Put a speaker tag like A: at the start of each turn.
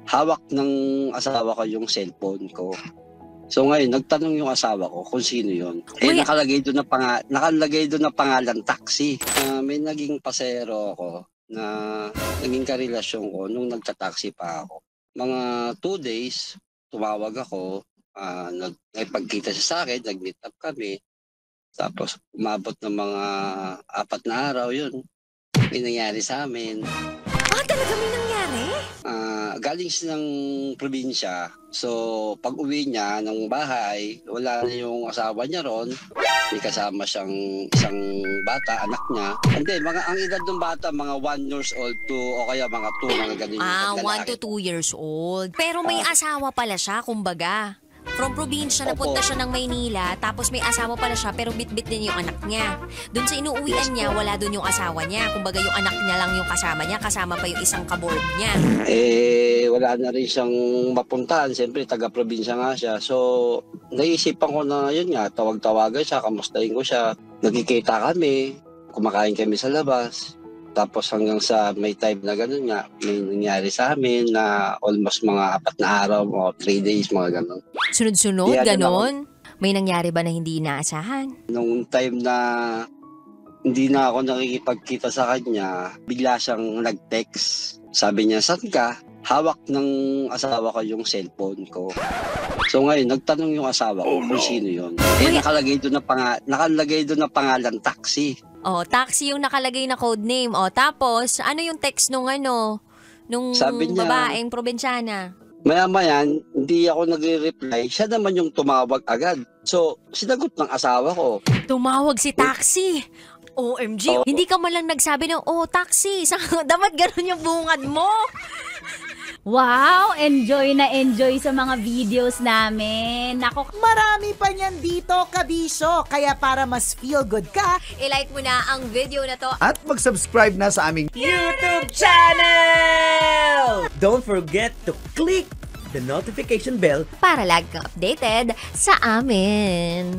A: hawak ng asawa ko yung cellphone ko. So ngayon, nagtanong yung asawa ko kung sino yun.
B: Uy,
A: Nakalagay doon na pangalan taxi. May naging pasero ako na naging karelasyon ko nung nagta-taxi pa ako. Mga 2 days, tumawag ako, nagpagkita siya sa akin, nag-meet up kami. Tapos umabot ng mga 4 na araw yun. May nangyari sa amin.
B: talaga may nangyari?
A: Galing siya ng probinsya. So, pag uwi niya ng bahay, wala na yung asawa niya ron. May kasama siyang isang bata, anak niya. Hindi, ang edad ng bata, mga 1 years old to, o kaya mga 2, mga ganun.
B: 1 to 2 years old. Pero may asawa pala siya, kumbaga. From probinsya, napunta siya ng Maynila, tapos may asawa pala siya, pero bit-bit din yung anak niya. Doon sa inuuwian niya, wala doon yung asawa niya. Kumbaga yung anak niya lang yung kasama niya, kasama pa yung isang kaboard niya.
A: Wala na rin siyang mapuntahan. Siyempre, taga-probinsya nga siya. So, naisipan ko na yun nga, tawag-tawagan siya, kamustahin ko siya. Nagkikita kami, kumakain kami sa labas. Tapos hanggang sa may time na gano'n nga, may nangyari sa amin na almost mga 4 na araw o 3 days, mga gano'n.
B: Sunod-sunod, gano'n? May nangyari ba na hindi inaasahan?
A: Nung time na hindi na ako nakikipagkita sa kanya, bigla siyang nag-text. Sabi niya, saan ka? Hawak ng asawa ko yung cellphone ko. So ngayon, nagtanong yung asawa ko kung sino yun. Nakalagay doon na pangalan taxi.
B: Taxi yung nakalagay na code name. Tapos, ano yung text nung
A: Sabi niya,
B: babaeng probinsyana?
A: Maya-maya, hindi ako nagre-reply. Siya naman yung tumawag agad. So, sinagot ng asawa ko.
B: Tumawag si taxi! OMG! Hindi ka man lang nagsabi ng, taxi! Dapat ganun yung bungad mo!
C: Wow! Enjoy na enjoy sa mga videos namin. Nako,
D: marami pa niyan dito, kabisyo. Kaya para mas feel good ka,
B: I-like mo na ang video na to.
E: At mag-subscribe na sa aming
D: YouTube channel! Don't forget to click the notification bell
B: Para lagi kang updated sa amin.